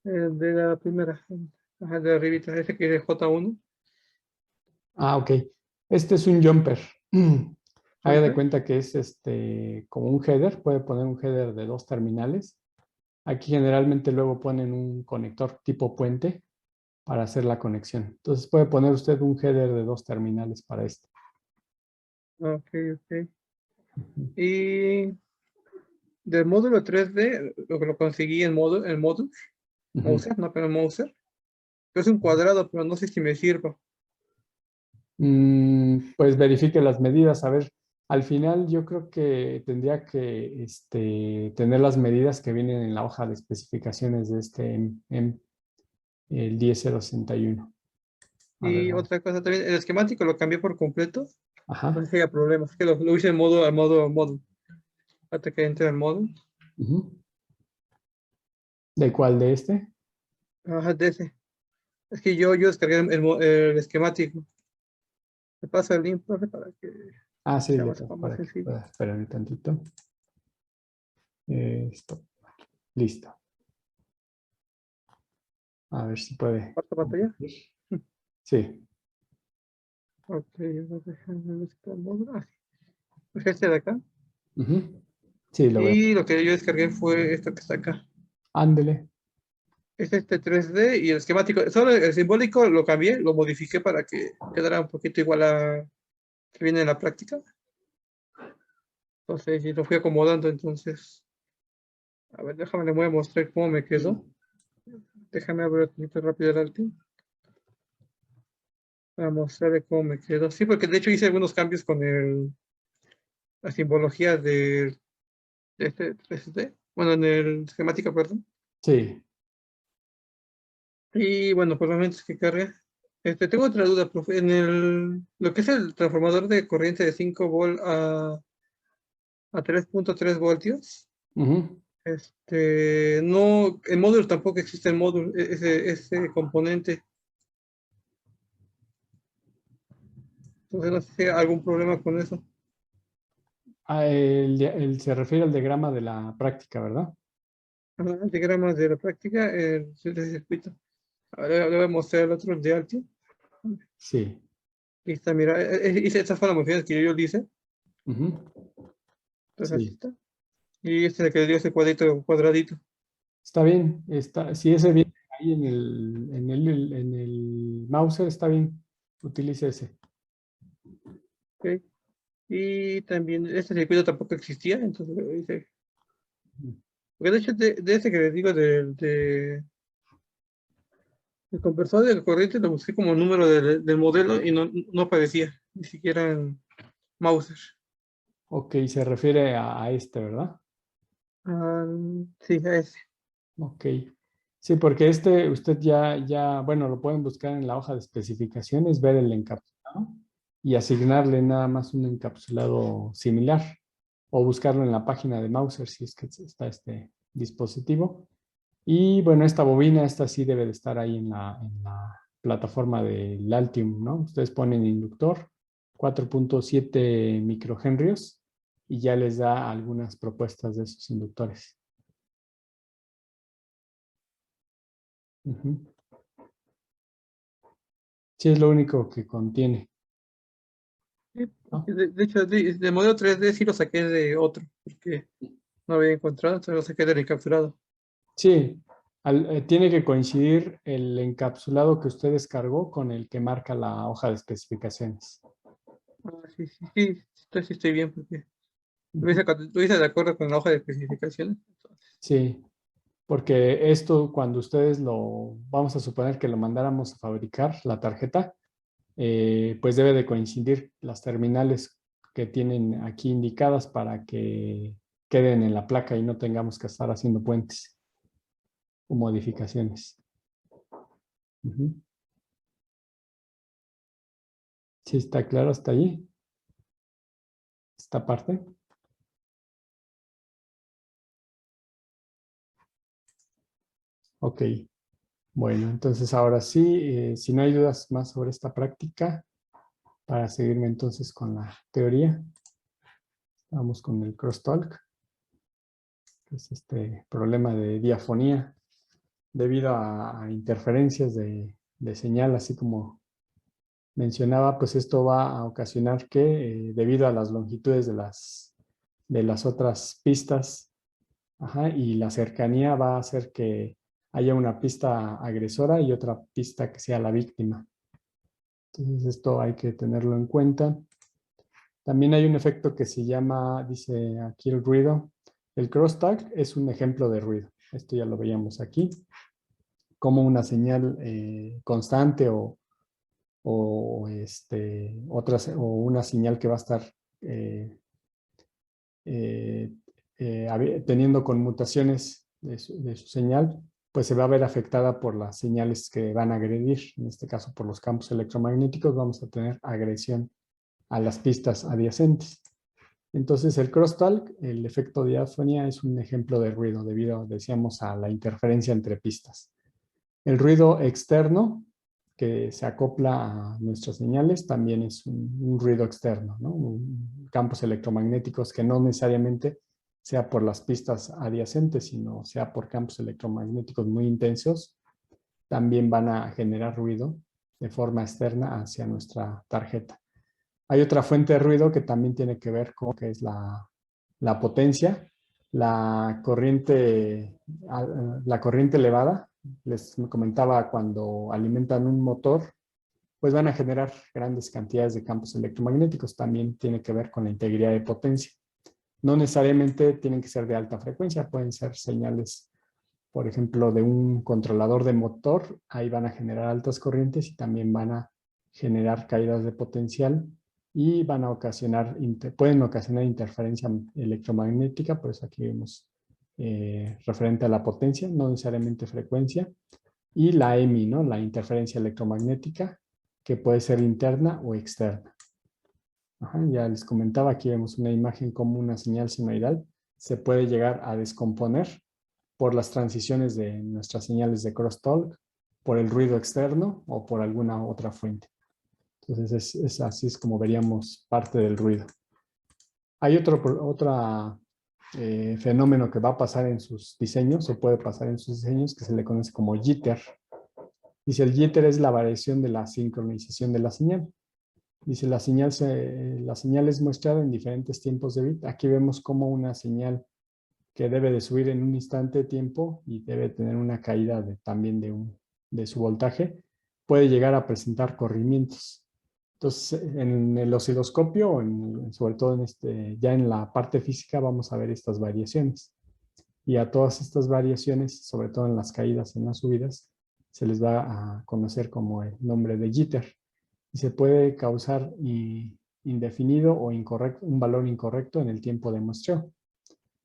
De la primera, ajá, de arribita, ese que es J1. Ah, ok. Este es un jumper. Haga de Jumper. cuenta que es como un header. Puede poner un header de 2 terminales. Aquí generalmente luego ponen un conector tipo puente para hacer la conexión. Entonces puede poner usted un header de 2 terminales para esto. Ok, ok. Ujú. Y del módulo 3D, lo que lo conseguí en módulo, Ujú. Mouser, no, pero Mouser. Es un cuadrado, pero no sé si me sirva. Pues verifique las medidas. A ver, al final yo creo que tendría que tener las medidas que vienen en la hoja de especificaciones de el 10061. A ver, Y vamos. otra cosa también, el esquemático lo cambié por completo. No Ajá. sé si haya problemas. Es que lo hice en modo. Hasta que entre al modo. Ujú. ¿De cuál de este? Ajá, de ese. Es que yo descargué el esquemático. Me pasa el link, profe, para que Ah, sí, sea le más, paso más para que sencillo. pueda esperar un tantito. Stop. Listo. A ver si puede ¿Cuarta pantalla? compartir. Sí. Ok, déjame buscar el módulo. Ah, sí. Pues este de acá. Ujú. Sí, lo veo. Y lo que yo descargué fue esto que está acá. Ándele. Es este 3D y el esquemático. Solo el simbólico lo cambié, lo modifiqué para que quedara un poquito igual a que viene en la práctica. Entonces, y lo fui acomodando. Entonces, a ver, déjame, le voy a mostrar cómo me quedó. Déjame abrir un poquito rápido el alto para mostrarle cómo me quedó. Sí, porque de hecho hice algunos cambios con la simbología de este 3D. Bueno, en el esquemático, perdón. Sí. Y bueno, por lo menos que cargue. Tengo otra duda, profe. Lo que es el transformador de corriente de 5 volt a 3.3 voltios, Ujú. no, en módulo tampoco existe el módulo, ese componente. Entonces no sé si hay algún problema con eso. Ah, se refiere al diagrama de la práctica, ¿verdad? Ajá, diagramas de la práctica, el circuito. Ahora le voy a mostrar el otro, el de Alti. Sí. Ahí está, mira, esta fue la modificación que yo le hice. Ujú. Entonces así Sí. está. Y este es el que le dio ese cuadradito. Está bien. Si ese viene ahí en el Mauser, está bien. Utilice ese. ¿Ok? Y también este circuito tampoco existía, entonces lo hice. Porque de hecho, de ese que les digo, el conversor de corriente, lo busqué como número del modelo y no aparecía, ni siquiera en Mauser. Ok, se refiere a este, ¿verdad? Ah, sí, a ese. Ok. Sí, porque usted bueno, lo pueden buscar en la hoja de especificaciones, ver el encapsulado y asignarle nada más un encapsulado similar o buscarlo en la página de Mauser si es que está este dispositivo. Y bueno, esta bobina, esta sí debe de estar ahí en la plataforma del Altium, ¿no? Ustedes ponen inductor 4.7 microhenrios y ya les da algunas propuestas de esos inductores. Ujú. Sí, es lo único que contiene, Sí, ¿no? de hecho, de modelo 3D sí lo saqué de otro, porque no había encontrado, entonces lo saqué del encapsulado. Sí, tiene que coincidir el encapsulado que usted descargó con el que marca la hoja de especificaciones. Ah, sí, sí, sí, sí estoy bien, porque Ujú. lo hice de acuerdo con la hoja de especificaciones. Entonces, Sí, porque esto cuando ustedes vamos a suponer que lo mandáramos a fabricar, la tarjeta, pues debe de coincidir las terminales que tienen aquí indicadas para que queden en la placa y no tengamos que estar haciendo puentes o modificaciones. Ujú. Sí, está claro hasta allí, esta parte. Ok, bueno, entonces ahora sí, si no hay dudas más sobre esta práctica, para seguirme entonces con la teoría, vamos con el crosstalk, que es este problema de diafonía. debido a interferencias de señal, así como mencionaba, pues esto va a ocasionar que debido a las longitudes de las otras pistas, ajá, y la cercanía va a hacer que haya una pista agresora y otra pista que sea la víctima. Entonces esto hay que tenerlo en cuenta. También hay un efecto que se llama, dice aquí el ruido. El crosstalk es un ejemplo de ruido. Esto ya lo veíamos aquí. Como una señal constante o una señal que va a estar eh, teniendo conmutaciones de su señal, pues se va a ver afectada por las señales que van a agredir. En este caso, por los campos electromagnéticos, vamos a tener agresión a las pistas adyacentes. Entonces, el crosstalk, el efecto de diafonía, es un ejemplo de ruido debido, decíamos, a la interferencia entre pistas. El ruido externo, que se acopla a nuestras señales, también es un ruido externo, ¿no? Campos electromagnéticos que no necesariamente sea por las pistas adyacentes, sino sea por campos electromagnéticos muy intensos, también van a generar ruido de forma externa hacia nuestra tarjeta. Hay otra fuente de ruido que también tiene que ver con que es la potencia, la corriente elevada. Les comentaba, cuando alimentan un motor, pues van a generar grandes cantidades de campos electromagnéticos. También tiene que ver con la integridad de potencia. No necesariamente tienen que ser de alta frecuencia, pueden ser señales, por ejemplo, de un controlador de motor. Ahí van a generar altas corrientes y también van a generar caídas de potencial y van a pueden ocasionar interferencia electromagnética. Por eso aquí vemos referente a la potencia, no necesariamente frecuencia. Y la EMI, ¿no? La interferencia electromagnética, que puede ser interna o externa. Ajá, ya les comentaba, aquí vemos una imagen como una señal senoidal se puede llegar a descomponer por las transiciones de nuestras señales de crosstalk, por el ruido externo o por alguna otra fuente. Entonces, así es como veríamos parte del ruido. Hay otro fenómeno que va a pasar en sus diseños, o puede pasar en sus diseños, que se le conoce como jitter. Dice, el jitter es la variación de la sincronización de la señal. Dice, la señal es mostrada en diferentes tiempos de bit. Aquí vemos como una señal que debe de subir en un instante de tiempo y debe tener una caída también de su voltaje, puede llegar a presentar corrimientos. Entonces, en el osciloscopio, sobre todo ya en la parte física, vamos a ver estas variaciones. Y a todas estas variaciones, sobre todo en las caídas y en las subidas, se les va a conocer como el nombre de jitter. Y se puede causar indefinido o incorrecto, un valor incorrecto en el tiempo de muestreo.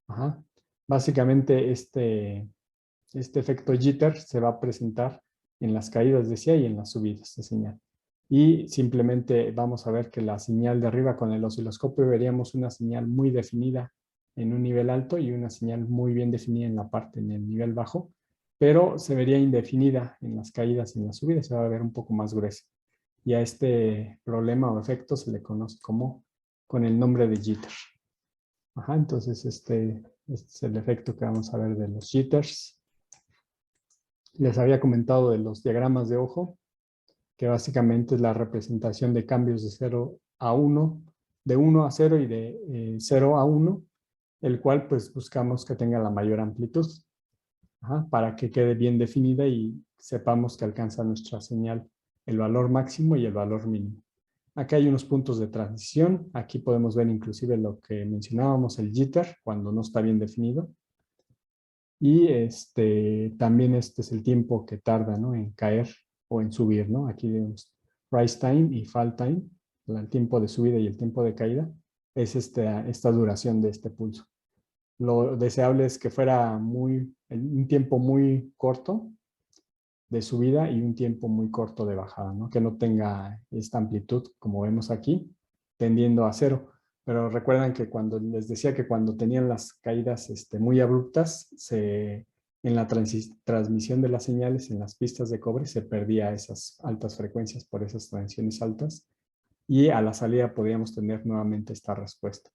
Ajá. Básicamente, este efecto jitter se va a presentar en las caídas, decía, y en las subidas de señal. Y simplemente vamos a ver que la señal de arriba con el osciloscopio veríamos una señal muy definida en un nivel alto y una señal muy bien definida en el nivel bajo, pero se vería indefinida en las caídas y en las subidas, se va a ver un poco más gruesa. Y a este problema o efecto se le conoce como con el nombre de jitter. Ajá, entonces este es el efecto que vamos a ver de los jitters. Les había comentado de los diagramas de ojo, que básicamente es la representación de cambios de 0 a 1, de 1 a 0 y de 0 a 1, el cual pues buscamos que tenga la mayor amplitud, para que quede bien definida y sepamos que alcanza nuestra señal el valor máximo y el valor mínimo. Aquí hay unos puntos de transición. Aquí podemos ver inclusive lo que mencionábamos, el jitter, cuando no está bien definido. Y también este es el tiempo que tarda, ¿no?, en caer o en subir, ¿no? Aquí vemos rise time y fall time, el tiempo de subida y el tiempo de caída, es esta duración de este pulso. Lo deseable es que fuera un tiempo muy corto de subida y un tiempo muy corto de bajada, ¿no? Que no tenga esta amplitud, como vemos aquí, tendiendo a cero. Pero recuerdan que cuando les decía que cuando tenían las caídas muy abruptas, en la transmisión de las señales en las pistas de cobre se perdía esas altas frecuencias por esas transiciones altas y a la salida podíamos tener nuevamente esta respuesta.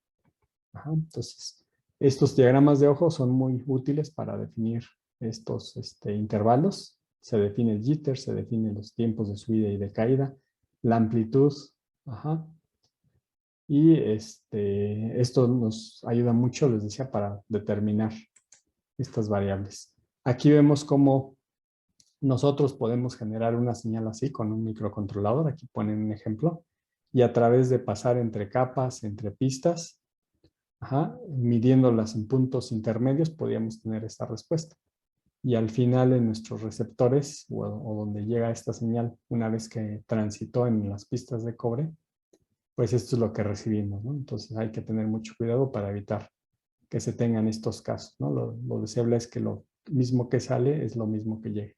Entonces, estos diagramas de ojo son muy útiles para definir estos intervalos. Se define el jitter, se definen los tiempos de subida y de caída, la amplitud. Ajá. Y esto nos ayuda mucho, les decía, para determinar estas variables. Aquí vemos cómo nosotros podemos generar una señal así con un microcontrolador. Aquí ponen un ejemplo. Y a través de pasar entre capas, entre pistas, midiéndolas en puntos intermedios, podríamos tener esta respuesta. Y al final en nuestros receptores, o donde llega esta señal, una vez que transitó en las pistas de cobre, pues esto es lo que recibimos, ¿no? Entonces hay que tener mucho cuidado para evitar que se tengan estos casos, ¿no? Lo deseable es que lo mismo que sale es lo mismo que llegue.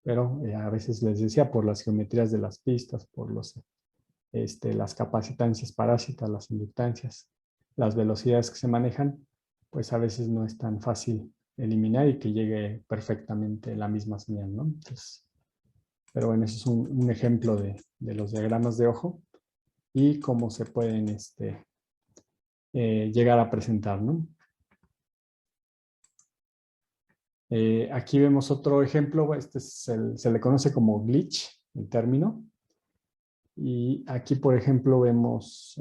Pero a veces les decía, por las geometrías de las pistas, por las capacitancias parásitas, las inductancias, las velocidades que se manejan, pues a veces no es tan fácil eliminar y que llegue perfectamente la misma señal, ¿no? Entonces, pero bueno, ese es un ejemplo de los diagramas de ojo y cómo se pueden llegar a presentar, ¿no? Aquí vemos otro ejemplo, se le conoce como glitch, el término. Y aquí, por ejemplo, vemos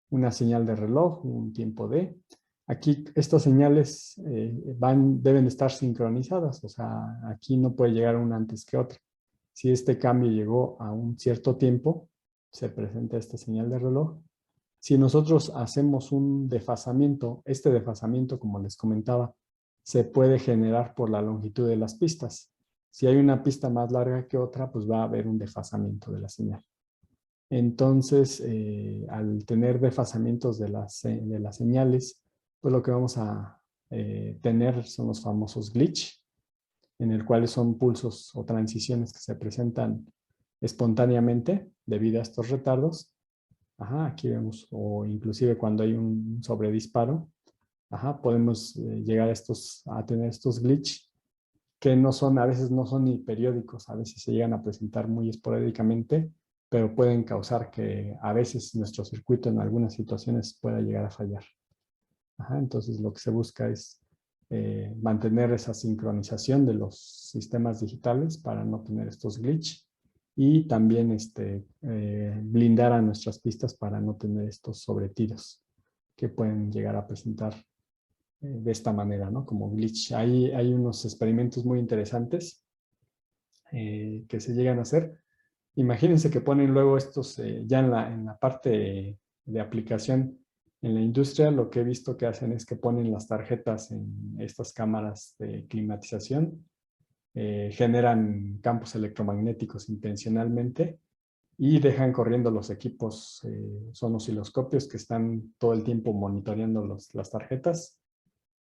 una señal de reloj, un tiempo D. Aquí estas señales deben estar sincronizadas, o sea, aquí no puede llegar una antes que otra. Si este cambio llegó a un cierto tiempo, se presenta esta señal de reloj. Si nosotros hacemos un desfasamiento, este desfasamiento, como les comentaba, se puede generar por la longitud de las pistas. Si hay una pista más larga que otra, pues va a haber un desfasamiento de la señal. Entonces, al tener desfasamientos de las señales, pues lo que vamos a tener son los famosos glitch, en el cual son pulsos o transiciones que se presentan espontáneamente debido a estos retardos. Aquí vemos, o inclusive cuando hay un sobredisparo, podemos llegar a tener estos glitch que no son, a veces no son ni periódicos, a veces se llegan a presentar muy esporádicamente, pero pueden causar que a veces nuestro circuito en algunas situaciones pueda llegar a fallar. Entonces lo que se busca es mantener esa sincronización de los sistemas digitales para no tener estos glitch y también blindar a nuestras pistas para no tener estos sobretiros que pueden llegar a presentar de esta manera, ¿no? Como glitch. Hay unos experimentos muy interesantes que se llegan a hacer. Imagínense que ponen luego estos ya en la parte de aplicación en la industria. Lo que he visto que hacen es que ponen las tarjetas en estas cámaras de climatización, generan campos electromagnéticos intencionalmente y dejan corriendo los equipos, son osciloscopios que están todo el tiempo monitoreando las tarjetas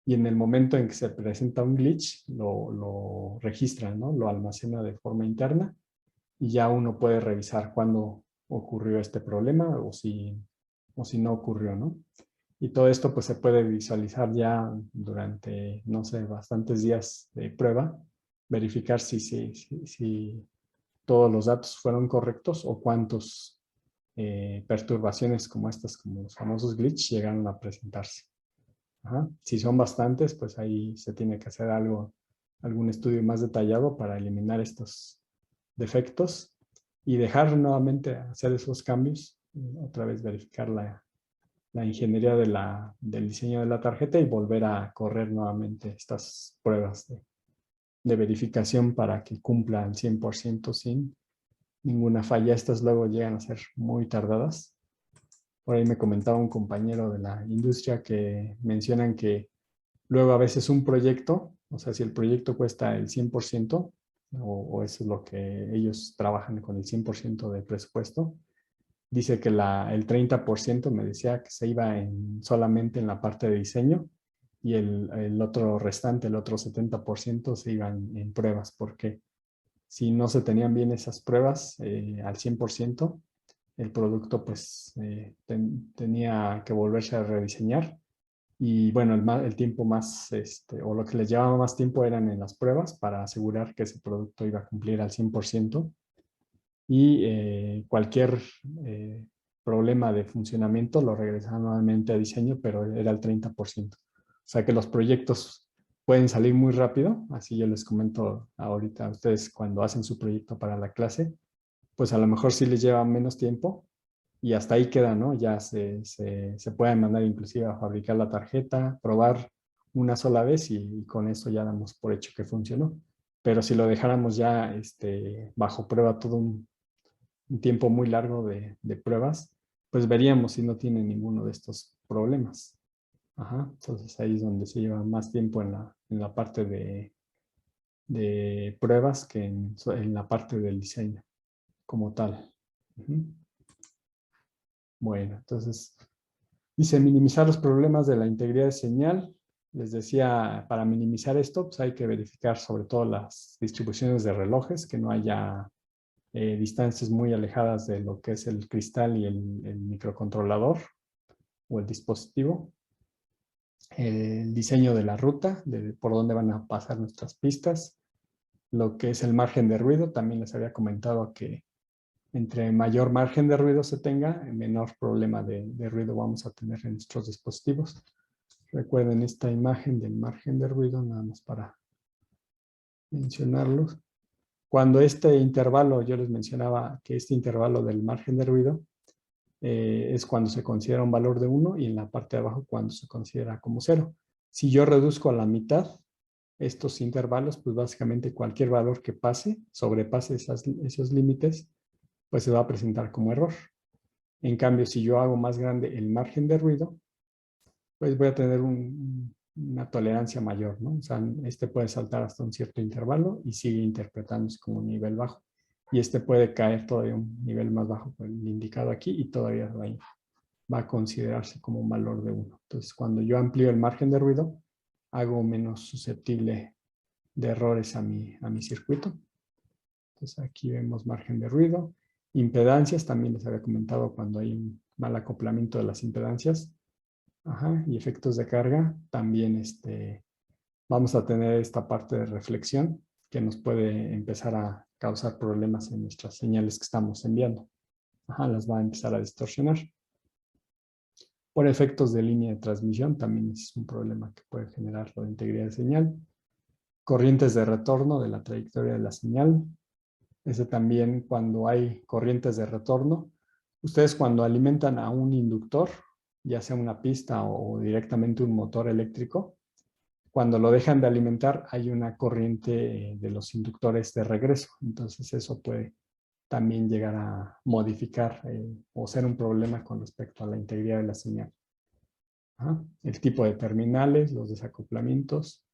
y en el momento en que se presenta un glitch lo registra, ¿no? Lo almacena de forma interna y ya uno puede revisar cuándo ocurrió este problema o si no ocurrió, ¿no? Y todo esto pues se puede visualizar ya durante, no sé, bastantes días de prueba, verificar si todos los datos fueron correctos o cuántas perturbaciones como estas, como los famosos glitch, llegaron a presentarse. Si son bastantes, pues ahí se tiene que hacer algún estudio más detallado para eliminar estos defectos y dejar nuevamente hacer esos cambios, otra vez verificar la ingeniería del diseño de la tarjeta y volver a correr nuevamente estas pruebas de verificación para que cumpla al 100% sin ninguna falla. Estas luego llegan a ser muy tardadas. Por ahí me comentaba un compañero de la industria que mencionan que luego a veces un proyecto, o sea, si el proyecto cuesta el 100%, o eso es lo que ellos trabajan con el 100% de presupuesto, dice que el 30% me decía que se iba solamente en la parte de diseño y el otro restante, el otro 70% se iban en pruebas, porque si no se tenían bien esas pruebas al 100%, el producto pues tenía que volverse a rediseñar y bueno, el tiempo más, o lo que les llevaba más tiempo eran en las pruebas para asegurar que ese producto iba a cumplir al 100% y cualquier problema de funcionamiento lo regresaban nuevamente a diseño, pero era el 30%. O sea que los proyectos pueden salir muy rápido. Así yo les comento ahorita a ustedes cuando hacen su proyecto para la clase, pues a lo mejor sí les lleva menos tiempo y hasta ahí queda, ¿no? Ya se puede mandar inclusive a fabricar la tarjeta, probar una sola vez y con eso ya damos por hecho que funcionó. Pero si lo dejáramos ya bajo prueba todo un tiempo muy largo de pruebas, pues veríamos si no tiene ninguno de estos problemas. Ajá, entonces ahí es donde se lleva más tiempo en la parte de pruebas que en la parte del diseño como tal. Ujú. Bueno, entonces dice minimizar los problemas de la integridad de señal. Les decía, para minimizar esto, pues hay que verificar sobre todo las distribuciones de relojes, que no haya distancias muy alejadas de lo que es el cristal y el microcontrolador o el dispositivo. El diseño de la ruta, de por dónde van a pasar nuestras pistas. Lo que es el margen de ruido, también les había comentado que entre mayor margen de ruido se tenga, menor problema de ruido vamos a tener en nuestros dispositivos. Recuerden esta imagen del margen de ruido, nada más para mencionarlos. Cuando este intervalo, yo les mencionaba que este intervalo del margen de ruido es cuando se considera un valor de 1 y en la parte de abajo cuando se considera como 0. Si yo reduzco a la mitad estos intervalos, pues básicamente cualquier valor que sobrepase esos límites, pues se va a presentar como error. En cambio, si yo hago más grande el margen de ruido, pues voy a tener una tolerancia mayor, ¿no? O sea, puede saltar hasta un cierto intervalo y sigue interpretándose como un nivel bajo. Y puede caer todavía un nivel más bajo, el indicado aquí, y todavía va a considerarse como un valor de 1. Entonces, cuando yo amplío el margen de ruido, hago menos susceptible de errores a mi circuito. Entonces, aquí vemos margen de ruido. Impedancias, también les había comentado cuando hay un mal acoplamiento de las impedancias. Ajá, y efectos de carga, también vamos a tener esta parte de reflexión que nos puede empezar a causar problemas en nuestras señales que estamos enviando. Ajá, las va a empezar a distorsionar. Por efectos de línea de transmisión, también es un problema que puede generar la integridad de señal. Corrientes de retorno de la trayectoria de la señal. Ese también, cuando hay corrientes de retorno, ustedes cuando alimentan a un inductor, ya sea una pista o directamente un motor eléctrico, cuando lo dejan de alimentar hay una corriente de los inductores de regreso. Entonces eso puede también llegar a modificar o ser un problema con respecto a la integridad de la señal. Ajá. El tipo de terminales, los desacoplamientos.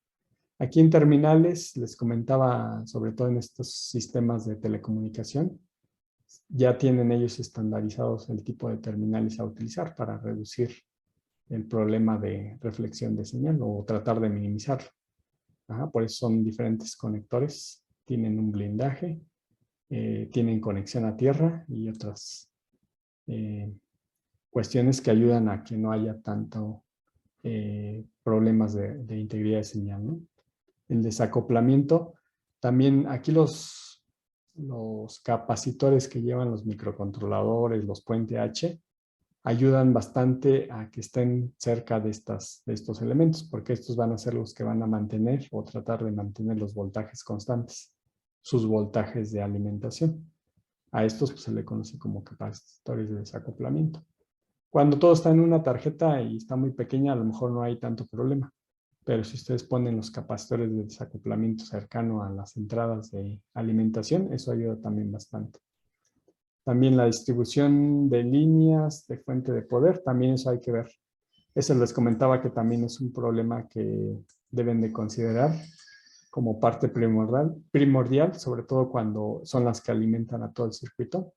Aquí en terminales les comentaba, sobre todo en estos sistemas de telecomunicación, ya tienen ellos estandarizados el tipo de terminales a utilizar para reducir el problema de reflexión de señal o tratar de minimizarlo. Ajá, por eso son diferentes conectores, tienen un blindaje, tienen conexión a tierra y otras cuestiones que ayudan a que no haya tanto problemas de integridad de señal, ¿no? El desacoplamiento, también aquí los capacitores que llevan los microcontroladores, los puente H, ayudan bastante a que estén cerca de estos elementos, porque estos van a ser los que van a mantener o tratar de mantener los voltajes constantes, sus voltajes de alimentación. A estos pues, se le conoce como capacitores de desacoplamiento. Cuando todo está en una tarjeta y está muy pequeña, a lo mejor no hay tanto problema. Pero si ustedes ponen los capacitores de desacoplamiento cercano a las entradas de alimentación, eso ayuda también bastante. También la distribución de líneas de fuente de poder, también eso hay que ver. Eso les comentaba que también es un problema que deben de considerar como parte primordial, sobre todo cuando son las que alimentan a todo el circuito.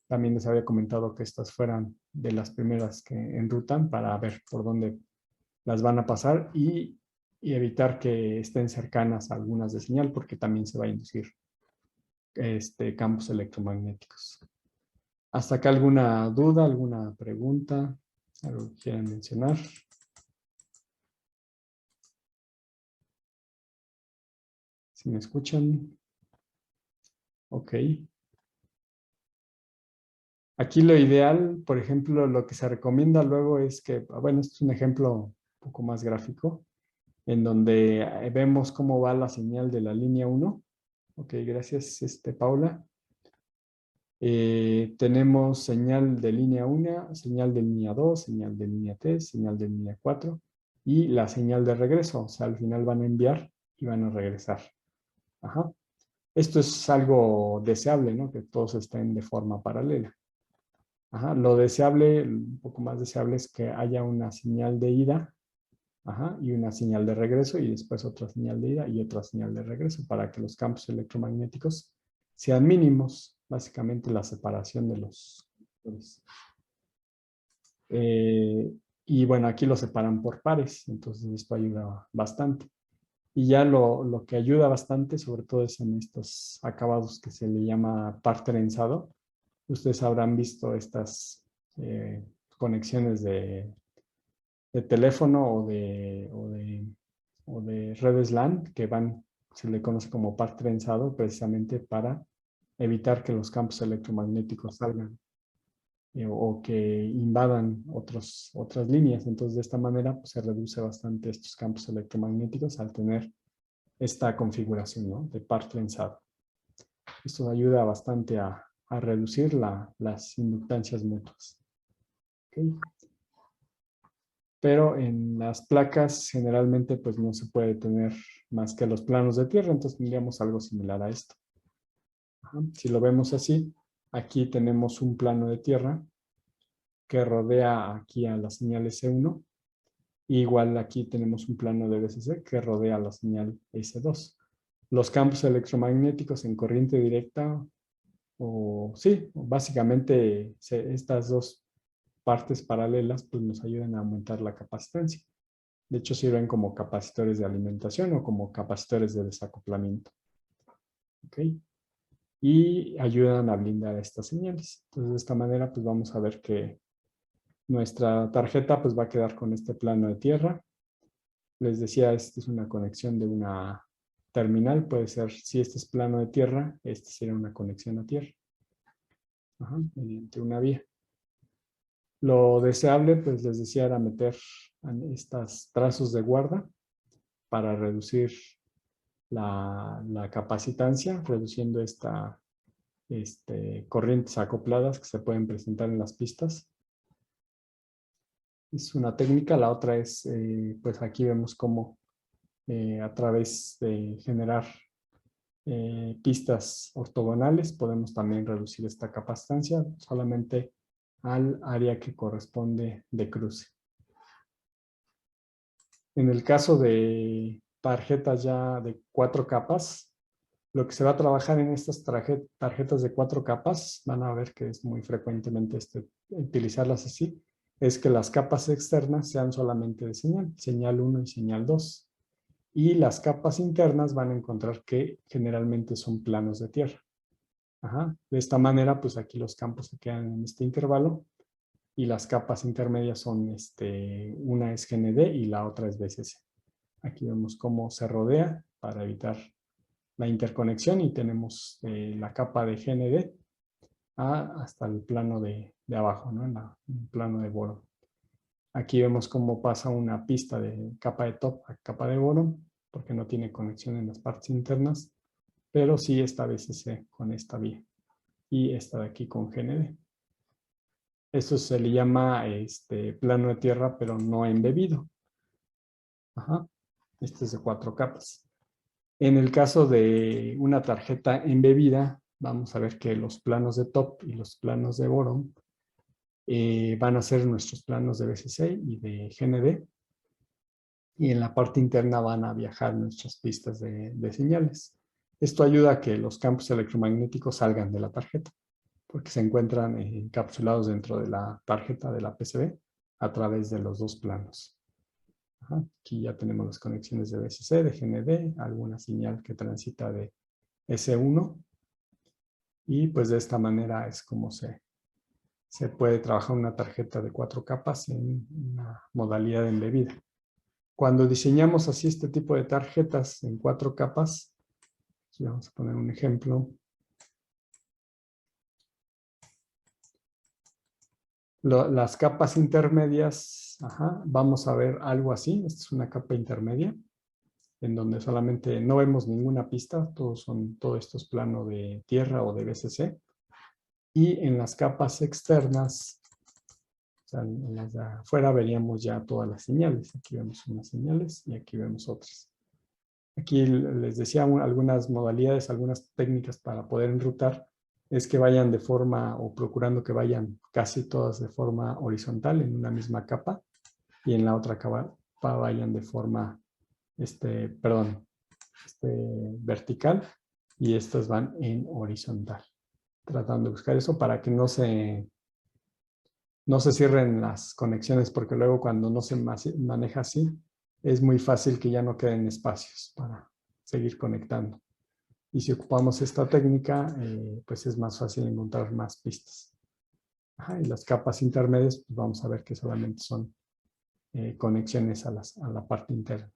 También les había comentado que estas fueran de las primeras que enrutan para ver por dónde las van a pasar y evitar que estén cercanas a algunas de señal porque también se va a inducir campos electromagnéticos. ¿Hasta acá alguna duda, alguna pregunta? ¿Algo que quieran mencionar? ¿Si me escuchan? Ok. Aquí lo ideal, por ejemplo, lo que se recomienda luego es que, bueno, este es un ejemplo un poco más gráfico. en donde vemos cómo va la señal de la línea 1. Ok, gracias, Paula. Tenemos señal de línea 1, señal de línea 2, señal de línea 3, señal de línea 4 y la señal de regreso. O sea, al final van a enviar y van a regresar. Ajá. Esto es algo deseable, ¿no? Que todos estén de forma paralela. Ajá. Lo deseable, un poco más deseable, es que haya una señal de ida, ajá, y una señal de regreso y después otra señal de ida y otra señal de regreso para que los campos electromagnéticos sean mínimos, básicamente la separación de los conductores. Y bueno, aquí lo separan por pares, entonces esto ayuda bastante. Y ya lo que ayuda bastante, sobre todo es en estos acabados que se le llama par trenzado. Ustedes habrán visto estas conexiones de teléfono o de redes LAN que van, se le conoce como par trenzado, precisamente para evitar que los campos electromagnéticos salgan o que invadan otras líneas. Entonces, de esta manera pues, se reduce bastante estos campos electromagnéticos al tener esta configuración, ¿no? De par trenzado. Esto ayuda bastante a reducir las inductancias mutuas. ¿Okay? Pero en las placas generalmente pues no se puede tener más que los planos de tierra, entonces tendríamos algo similar a esto. Ajá. Si lo vemos así, aquí tenemos un plano de tierra que rodea aquí a la señal S1. Igual aquí tenemos un plano de VCC que rodea la señal S2. Los campos electromagnéticos en corriente directa, o sí, básicamente estas dos partes paralelas pues nos ayudan a aumentar la capacitancia. De hecho, sirven como capacitores de alimentación o como capacitores de desacoplamiento. ¿Ok? Y ayudan a blindar estas señales. Entonces, de esta manera, pues vamos a ver que nuestra tarjeta pues va a quedar con este plano de tierra. Les decía, esta es una conexión de una terminal. Puede ser, si este es plano de tierra, este sería una conexión a tierra. Ajá, mediante una vía. Lo deseable, pues les decía, era meter estos trazos de guarda para reducir la capacitancia, reduciendo corrientes acopladas que se pueden presentar en las pistas. Es una técnica. La otra es, pues aquí vemos cómo a través de generar pistas ortogonales podemos también reducir esta capacitancia solamente al área que corresponde de cruce. En el caso de tarjetas ya de 4 capas, lo que se va a trabajar en estas tarjetas de 4 capas, van a ver que es muy frecuentemente utilizarlas así, es que las capas externas sean solamente de señal 1 y señal 2. Y las capas internas van a encontrar que generalmente son planos de tierra. Ajá. De esta manera, pues aquí los campos se quedan en este intervalo y las capas intermedias son, una es GND y la otra es VCC. Aquí vemos cómo se rodea para evitar la interconexión y tenemos la capa de GND hasta el plano de abajo, ¿no? El plano de Boron. Aquí vemos cómo pasa una pista de capa de top a capa de Boron, porque no tiene conexión en las partes internas, pero sí esta VCC con esta vía y esta de aquí con GND. Esto se le llama plano de tierra, pero no embebido. Ajá. Este es de 4 capas. En el caso de una tarjeta embebida, vamos a ver que los planos de top y los planos de Boron van a ser nuestros planos de VCC y de GND. Y en la parte interna van a viajar nuestras pistas de señales. Esto ayuda a que los campos electromagnéticos salgan de la tarjeta, porque se encuentran encapsulados dentro de la tarjeta de la PCB a través de los dos planos. Ajá. Aquí ya tenemos las conexiones de VCC, de GND, alguna señal que transita de S1 y pues de esta manera es como se puede trabajar una tarjeta de 4 capas en una modalidad embebida. Cuando diseñamos así este tipo de tarjetas en 4 capas, aquí vamos a poner un ejemplo. Las capas intermedias, ajá, vamos a ver algo así. Esta es una capa intermedia. en donde solamente no vemos ninguna pista, todo esto es plano de tierra o de BCC. Y en las capas externas, o sea, en las de afuera veríamos ya todas las señales. Aquí vemos unas señales y aquí vemos otras. Aquí les decía algunas modalidades, algunas técnicas para poder enrutar, es que vayan de forma, o procurando que vayan casi todas de forma horizontal en una misma capa, y en la otra capa vayan de forma, vertical, y estas van en horizontal. Tratando de buscar eso para que no se cierren las conexiones, porque luego cuando no se maneja así, es muy fácil que ya no queden espacios para seguir conectando. Y si ocupamos esta técnica, pues es más fácil encontrar más pistas. Y las capas intermedias, pues vamos a ver que solamente son conexiones a la parte interna.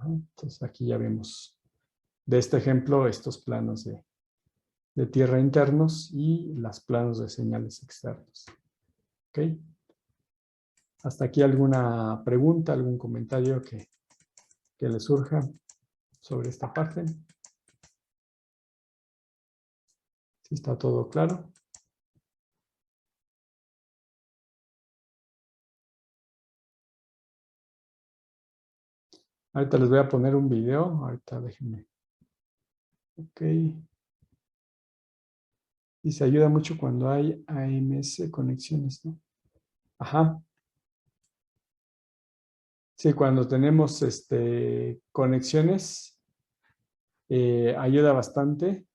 Entonces aquí ya vemos de este ejemplo estos planos de tierra internos y los planos de señales externos. ¿Ok? Hasta aquí alguna pregunta, algún comentario que le surja sobre esta parte. ¿Sí está todo claro? Ahorita les voy a poner un video. Ahorita déjenme. Ok. Y se ayuda mucho cuando hay AMS conexiones, ¿no? Ajá. Sí, cuando tenemos conexiones, ayuda bastante,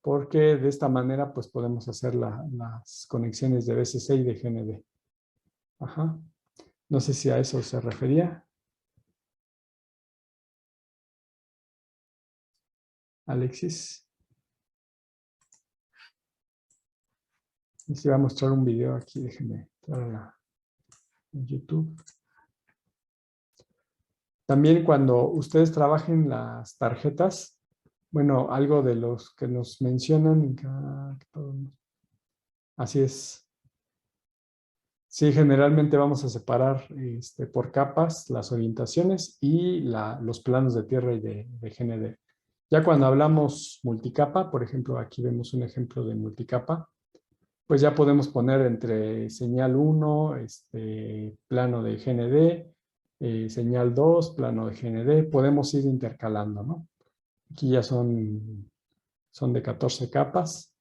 porque de esta manera pues podemos hacer las conexiones de BCC y de GND. Ajá. No sé si a eso se refería. Alexis. Les voy a mostrar un video aquí, déjenme entrar a YouTube. También cuando ustedes trabajen las tarjetas, bueno, algo de los que nos mencionan, así es. Sí, generalmente vamos a separar por capas las orientaciones y los planos de tierra y de GND. Ya cuando hablamos multicapa, por ejemplo, aquí vemos un ejemplo de multicapa, pues ya podemos poner entre señal 1, plano de GND, señal 2, plano de GND, podemos ir intercalando, ¿no? Aquí ya son de 14 capas,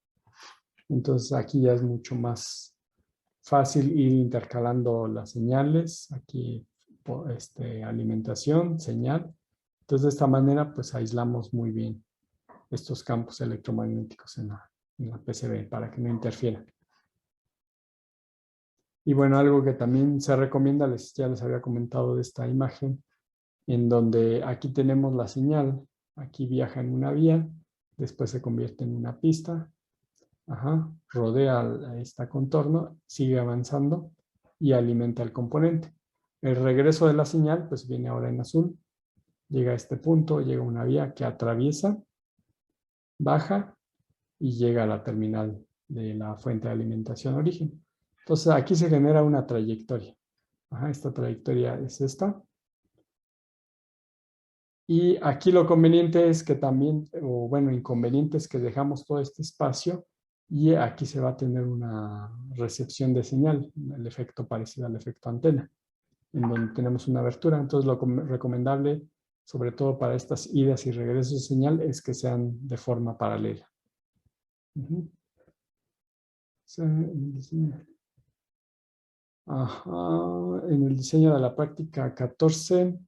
entonces aquí ya es mucho más fácil ir intercalando las señales, aquí alimentación, señal. Entonces de esta manera pues aislamos muy bien estos campos electromagnéticos en la PCB para que no interfieran. Y bueno, algo que también se recomienda, ya les había comentado de esta imagen, en donde aquí tenemos la señal, aquí viaja en una vía, después se convierte en una pista, rodea este contorno, sigue avanzando y alimenta el componente. El regreso de la señal, pues viene ahora en azul, llega a este punto, llega a una vía que atraviesa, baja y llega a la terminal de la fuente de alimentación origen. Entonces aquí se genera una trayectoria. Esta trayectoria es esta. Y aquí lo conveniente es que también, o bueno, inconveniente es que dejamos todo este espacio y aquí se va a tener una recepción de señal, el efecto parecido al efecto antena, en donde tenemos una abertura. Entonces lo recomendable, sobre todo para estas idas y regresos de señal, es que sean de forma paralela. En el diseño de la práctica 14,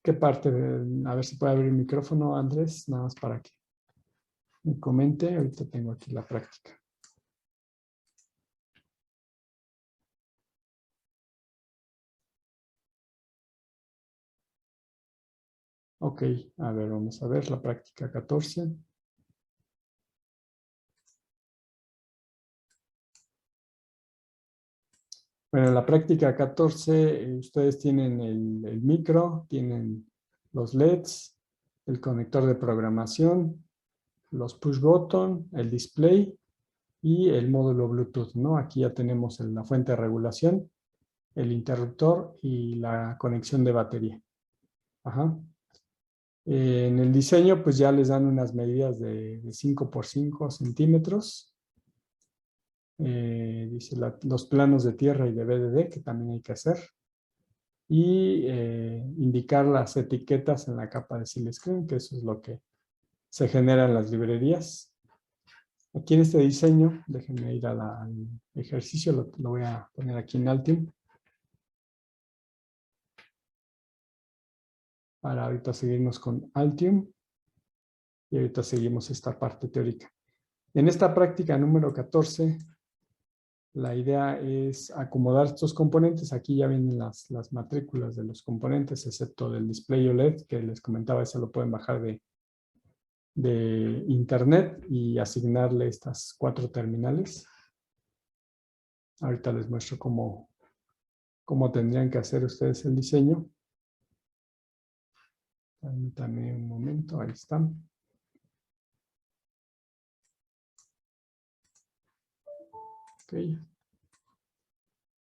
¿qué parte? A ver si puede abrir el micrófono, Andrés, nada más para que me comente. Ahorita tengo aquí la práctica. Ok, a ver, vamos a ver la práctica 14. Bueno, en la práctica 14 ustedes tienen el micro, tienen los LEDs, el conector de programación, los push button, el display y el módulo Bluetooth, ¿no? Aquí ya tenemos la fuente de regulación, el interruptor y la conexión de batería. En el diseño, pues ya les dan unas medidas de 5 por 5 centímetros. Dice los planos de tierra y de BDD, que también hay que hacer. Y indicar las etiquetas en la capa de Silescreen, que eso es lo que se genera en las librerías. Aquí en este diseño, déjenme ir al ejercicio, lo voy a poner aquí en Altium. Para ahorita seguirnos con Altium. Y ahorita seguimos esta parte teórica. En esta práctica número 14, la idea es acomodar estos componentes. Aquí ya vienen las matrículas de los componentes, excepto del display OLED, que les comentaba, eso lo pueden bajar de internet y asignarle estas 4 terminales. Ahorita les muestro cómo tendrían que hacer ustedes el diseño. Permítanme un momento, ahí están. Ok.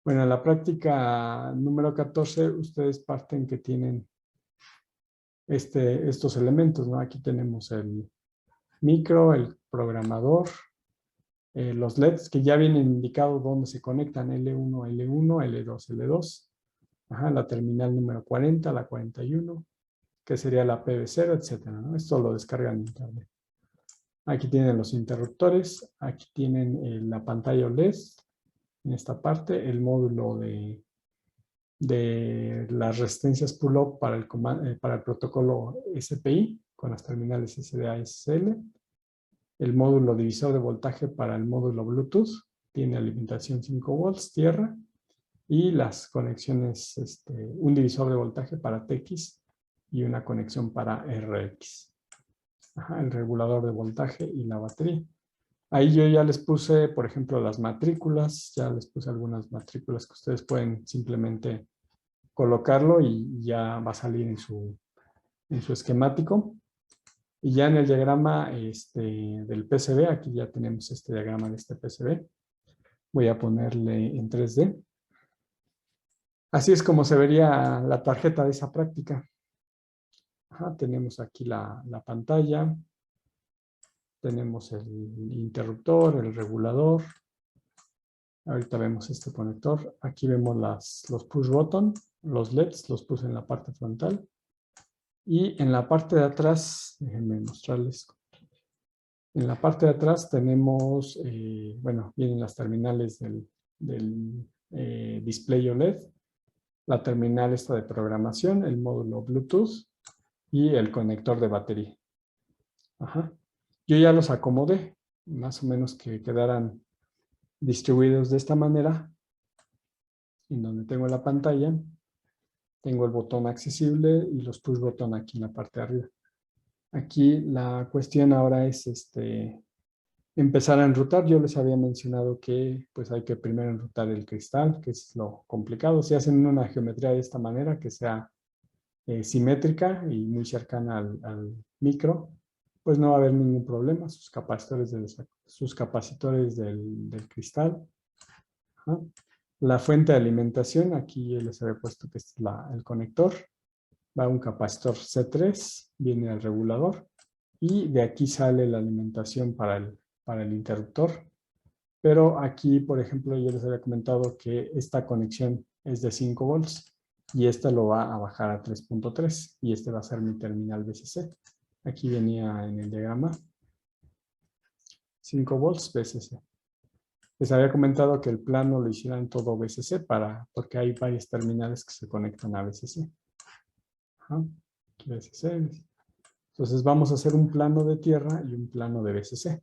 Bueno, en la práctica número 14, ustedes parten que tienen estos elementos, ¿no? Aquí tenemos el micro, el programador, los LEDs que ya vienen indicados dónde se conectan, L1, L1, L2, L2. Ajá, la terminal número 40, la 41, que sería la PV0, etcétera, ¿no? Esto lo descargan en internet. Aquí tienen los interruptores, aquí tienen la pantalla OLED, en esta parte, el módulo de las resistencias pull-up para el protocolo SPI con las terminales SDA y SL. El módulo divisor de voltaje para el módulo Bluetooth. Tiene alimentación 5 volts, tierra. Y las conexiones, un divisor de voltaje para TX y una conexión para RX. Ajá, el regulador de voltaje y la batería. Ahí yo ya les puse, por ejemplo, las matrículas. Ya les puse algunas matrículas que ustedes pueden simplemente colocarlo y ya va a salir en su esquemático. Y ya en el diagrama del PCB, aquí ya tenemos este diagrama de este PCB. Voy a ponerle en 3D. Así es como se vería la tarjeta de esa práctica. Ajá, tenemos aquí la pantalla. Tenemos el interruptor, el regulador. Ahorita vemos este conector. Aquí vemos los push button, los LEDs, los puse en la parte frontal. Y en la parte de atrás, déjenme mostrarles. En la parte de atrás tenemos, bueno, vienen las terminales del display OLED, la terminal esta de programación, el módulo Bluetooth y el conector de batería. Ajá. Yo ya los acomodé, más o menos que quedaran distribuidos de esta manera. En donde tengo la pantalla, tengo el botón accesible y los push button aquí en la parte de arriba. Aquí la cuestión ahora es empezar a enrutar. Yo les había mencionado que pues hay que primero enrutar el cristal, que es lo complicado. Si hacen una geometría de esta manera, que sea simétrica y muy cercana al micro, pues no va a haber ningún problema. Sus capacitores del cristal. Ajá. La fuente de alimentación, aquí les había puesto que es el conector. Va un capacitor C3, viene el regulador y de aquí sale la alimentación para el interruptor. Pero aquí, por ejemplo, yo les había comentado que esta conexión es de 5 volts y esta lo va a bajar a 3.3 y este va a ser mi terminal VCC. Aquí venía en el diagrama 5 volts VCC. Les había comentado que el plano lo hicieran todo VCC porque hay varias terminales que se conectan a VCC. Ajá. VCC. Entonces vamos a hacer un plano de tierra y un plano de VCC.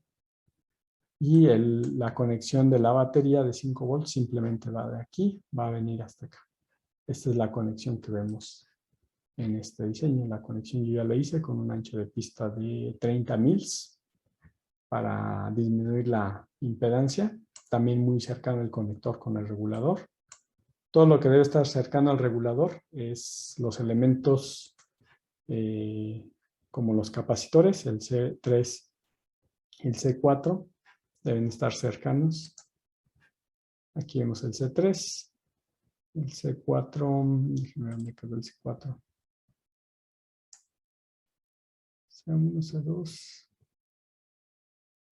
Y la conexión de la batería de 5 volts simplemente va de aquí, va a venir hasta acá. Esta es la conexión que vemos en este diseño. La conexión yo ya la hice con un ancho de pista de 30 mils para disminuir la impedancia. También muy cercano el conector con el regulador. Todo lo que debe estar cercano al regulador es los elementos como los capacitores, el C3 y el C4, deben estar cercanos. Aquí vemos el C3, el C4, déjenme ver dónde quedó el C4. C1, C2.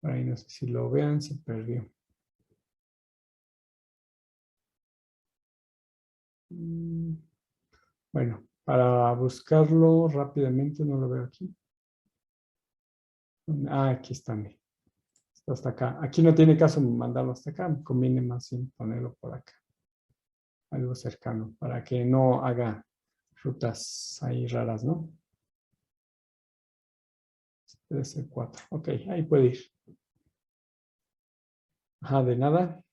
Por ahí no sé si lo vean, se perdió. Bueno, para buscarlo rápidamente, no lo veo aquí. Ah, aquí está. Está hasta acá. Aquí no tiene caso mandarlo hasta acá. Me conviene más bien ponerlo por acá. Algo cercano, para que no haga rutas ahí raras, ¿no? 4. Ok, ahí puede ir. Ajá, de nada.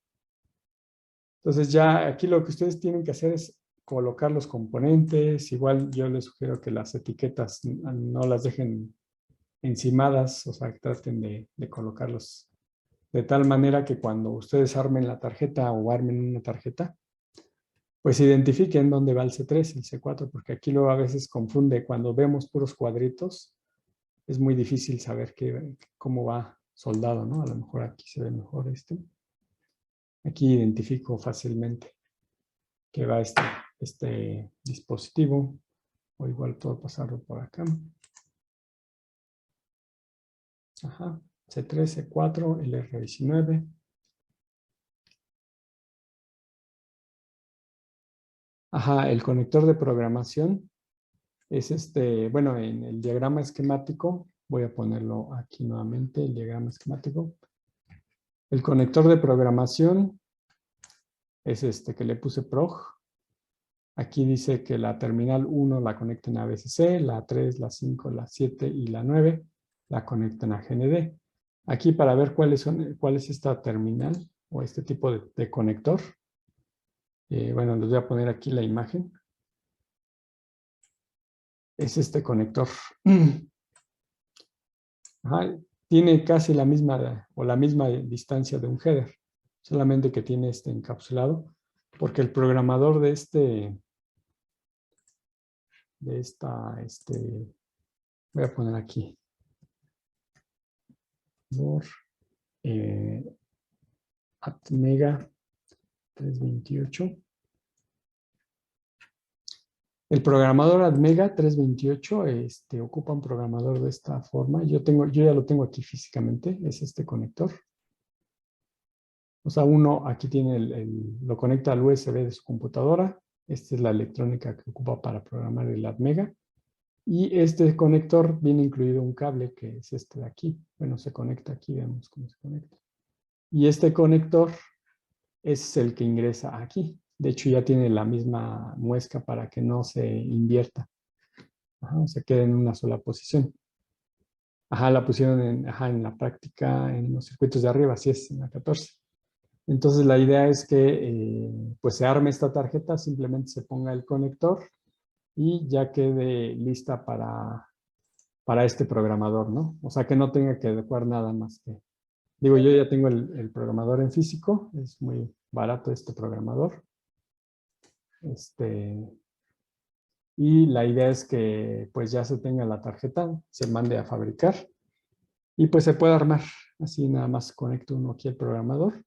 Entonces ya aquí lo que ustedes tienen que hacer es colocar los componentes. Igual yo les sugiero que las etiquetas no las dejen encimadas, o sea, que traten de colocarlos de tal manera que cuando ustedes armen la tarjeta o armen una tarjeta, pues identifiquen dónde va el C3, el C4, porque aquí luego a veces confunde. Cuando vemos puros cuadritos, es muy difícil saber cómo va soldado, ¿no? A lo mejor aquí se ve mejor este. Aquí identifico fácilmente que va este dispositivo, o igual puedo pasarlo por acá. Ajá, C3, C4, el R19. Ajá, el conector de programación es bueno, en el diagrama esquemático, voy a ponerlo aquí nuevamente, el diagrama esquemático. El conector de programación es que le puse prog. Aquí dice que la terminal 1 la conecten a VCC, la 3, la 5, la 7 y la 9 la conectan a GND. Aquí para ver cuál es esta terminal o este tipo de conector. Bueno, les voy a poner aquí la imagen. Es este conector. Ajá, tiene casi la misma distancia de un header, solamente que tiene este encapsulado, porque el programador de voy a poner aquí, Atmega 328. El programador Atmega 328 ocupa un programador de esta forma. Yo ya lo tengo aquí físicamente, es este conector. O sea, uno aquí tiene lo conecta al USB de su computadora. Esta es la electrónica que ocupa para programar el Atmega. Y este conector viene incluido un cable que es este de aquí. Bueno, se conecta aquí, vemos cómo se conecta. Y este conector es el que ingresa aquí. De hecho, ya tiene la misma muesca para que no se invierta. Ajá, se quede en una sola posición. Ajá, la pusieron en la práctica en los circuitos de arriba, así es, en la 14. Entonces la idea es que pues se arme esta tarjeta, simplemente se ponga el conector y ya quede lista para este programador, ¿no? O sea que no tenga que adecuar nada más que... Digo, yo ya tengo el programador en físico, es muy barato este programador. Y la idea es que pues ya se tenga la tarjeta, se mande a fabricar y pues se puede armar. Así nada más conecto uno aquí al programador.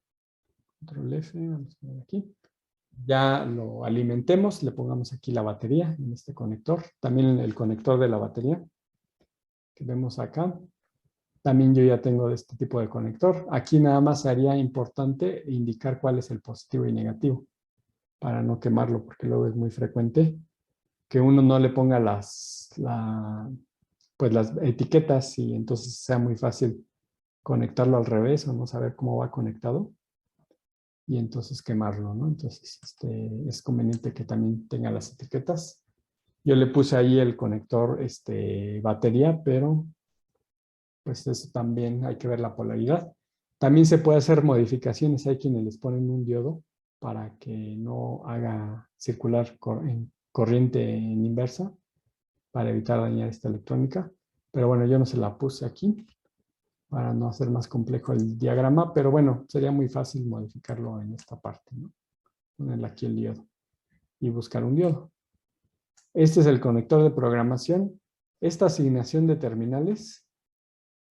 Control F, vamos a ver aquí. Ya lo alimentemos, le pongamos aquí la batería en este conector. También el conector de la batería que vemos acá. También yo ya tengo este tipo de conector. Aquí nada más sería importante indicar cuál es el positivo y negativo para no quemarlo, porque luego es muy frecuente que uno no le ponga las etiquetas y entonces sea muy fácil conectarlo al revés o no saber cómo va conectado y entonces quemarlo, ¿no? Entonces es conveniente que también tenga las etiquetas. Yo le puse ahí el conector batería, pero pues eso también hay que ver la polaridad. También se puede hacer modificaciones. Hay quienes les ponen un diodo para que no haga circular corriente en inversa para evitar dañar esta electrónica. Pero bueno, yo no se la puse aquí para no hacer más complejo el diagrama, pero bueno, sería muy fácil modificarlo en esta parte, ¿no? Ponerle aquí el diodo y buscar un diodo. Este es el conector de programación. Esta asignación de terminales,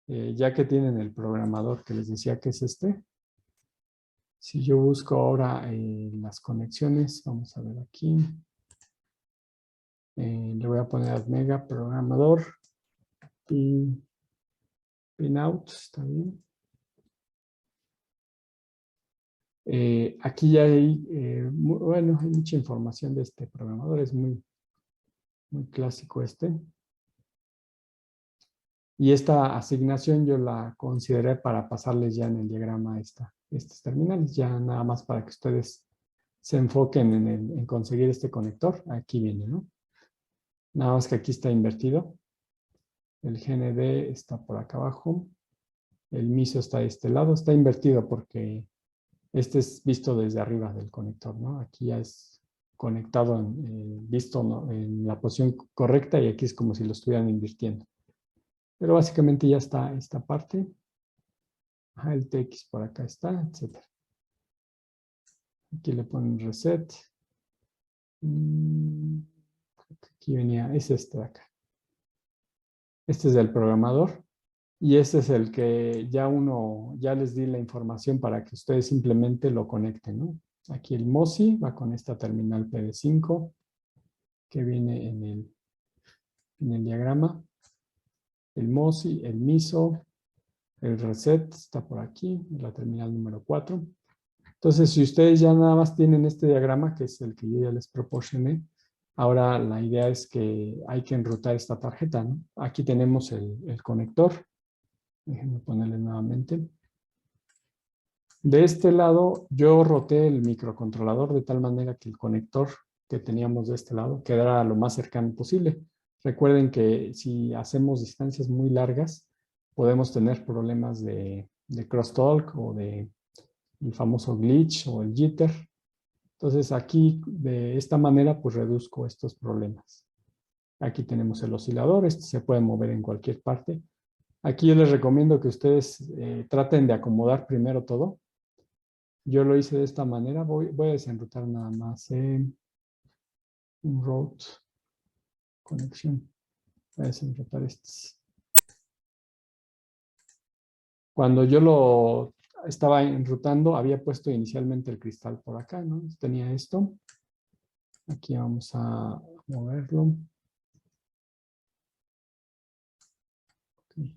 ya que tienen el programador que les decía que es si yo busco ahora las conexiones, vamos a ver aquí. Le voy a poner Atmega programador Pinout, está bien. Aquí ya hay, bueno, hay mucha información de este programador, es muy clásico este. Y esta asignación yo la consideré para pasarles ya en el diagrama estos terminales, ya nada más para que ustedes se enfoquen en conseguir este conector. Aquí viene, ¿no? Nada más que aquí está invertido. El GND está por acá abajo. El MISO está de este lado. Está invertido porque este es visto desde arriba del conector, ¿no? Aquí ya es conectado, visto, ¿no?, en la posición correcta, y aquí es como si lo estuvieran invirtiendo. Pero básicamente ya está esta parte. Ajá, el TX por acá está, etc. Aquí le ponen reset. Aquí venía, es este de acá. Este es del programador. Y este es el que ya les di la información para que ustedes simplemente lo conecten, ¿no? Aquí el MOSI va con esta terminal PD5 que viene en el diagrama. El MOSI, el MISO, el reset está por aquí, la terminal número 4. Entonces, si ustedes ya nada más tienen este diagrama, que es el que yo ya les proporcioné, ahora la idea es que hay que enrutar esta tarjeta, ¿no? Aquí tenemos el conector. Déjenme ponerle nuevamente. De este lado, yo roté el microcontrolador de tal manera que el conector que teníamos de este lado quedara lo más cercano posible. Recuerden que si hacemos distancias muy largas, podemos tener problemas de crosstalk o de el famoso glitch o el jitter. Entonces aquí, de esta manera, pues reduzco estos problemas. Aquí tenemos el oscilador, este se puede mover en cualquier parte. Aquí yo les recomiendo que ustedes traten de acomodar primero todo. Yo lo hice de esta manera. Voy a desenrutar nada más un route conexión. Voy a desenrutar estos. Cuando yo lo estaba enrutando, había puesto inicialmente el cristal por acá, ¿no? Tenía esto. Aquí vamos a moverlo. Okay.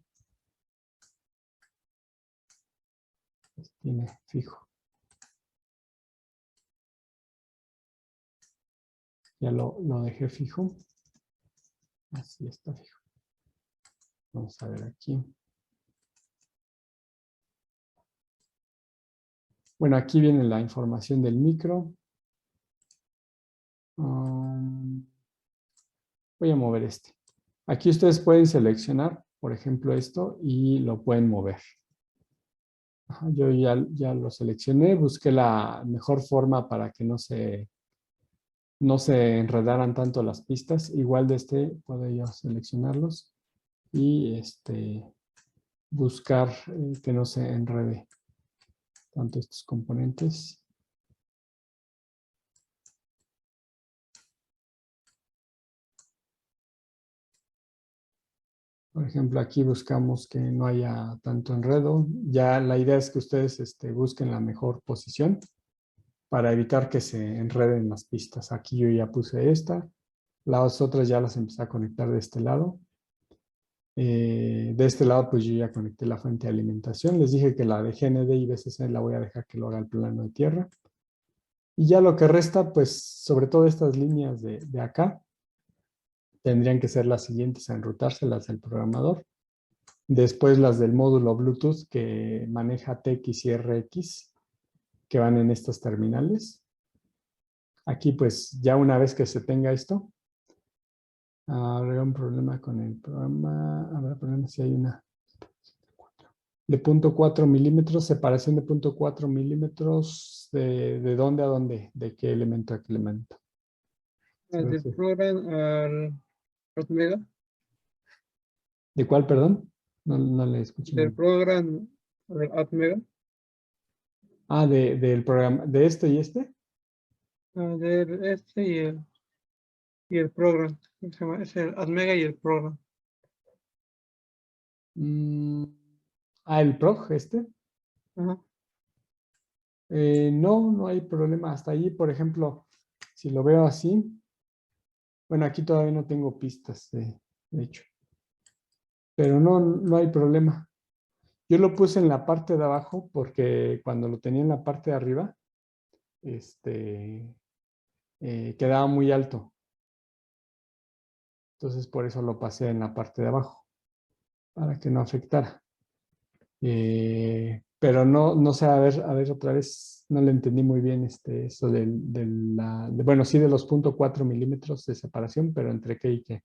Tiene fijo. Ya lo dejé fijo. Así está fijo. Vamos a ver aquí. Bueno, aquí viene la información del micro. Voy a mover este. Aquí ustedes pueden seleccionar, por ejemplo, esto y lo pueden mover. Ajá, yo ya lo seleccioné, busqué la mejor forma para que no se enredaran tanto las pistas. Igual de este puedo yo seleccionarlos y buscar que no se enrede tanto estos componentes. Por ejemplo, aquí buscamos que no haya tanto enredo. Ya la idea es que ustedes busquen la mejor posición para evitar que se enreden las pistas. Aquí yo ya puse esta. Las otras ya las empecé a conectar de este lado. De este lado, pues yo ya conecté la fuente de alimentación. Les dije que la de GND y BCC la voy a dejar que lo haga el plano de tierra. Y ya lo que resta, pues sobre todo estas líneas de acá, tendrían que ser las siguientes a enrutarse, las del programador. Después las del módulo Bluetooth que maneja TX y RX, que van en estas terminales. Aquí pues ya una vez que se tenga esto, habrá un problema con el programa. Habrá problema si hay una de 0.4 milímetros, separación de 0.4 milímetros, ¿de dónde a dónde? ¿De qué elemento a qué elemento? Del program al Atmega. ¿De cuál, perdón? No le escuché. Del program al Atmega. Ah, del programa, ¿de este y este? Del este y el program. Es el Atmega y el program. El PROG, este. Ajá. No hay problema. Hasta allí, por ejemplo, si lo veo así, bueno, aquí todavía no tengo pistas, de hecho. pero no hay problema. Yo lo puse en la parte de abajo porque cuando lo tenía en la parte de arriba, quedaba muy alto. Entonces por eso lo pasé en la parte de abajo, para que no afectara. Pero no sé, a ver otra vez, no le entendí muy bien eso bueno, sí de los 0.4 milímetros de separación, pero entre qué y qué.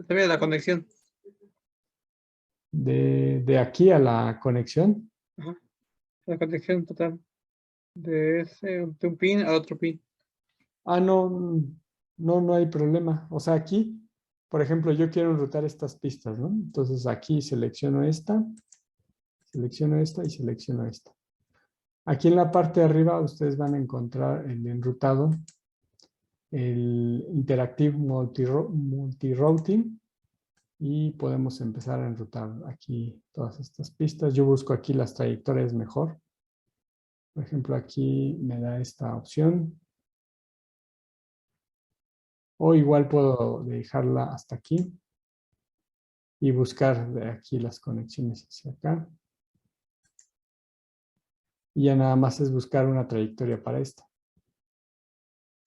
También la conexión. De aquí a la conexión. Ajá. La conexión total. De un pin a otro pin. No hay problema. O sea, aquí, por ejemplo, yo quiero enrutar estas pistas, ¿no? Entonces aquí selecciono esta y selecciono esta. Aquí en la parte de arriba ustedes van a encontrar el enrutado, el Interactive Multi-Routing, y podemos empezar a enrutar aquí todas estas pistas. Yo busco aquí las trayectorias mejor. Por ejemplo, aquí me da esta opción. O igual puedo dejarla hasta aquí y buscar de aquí las conexiones hacia acá. Y ya nada más es buscar una trayectoria para esto.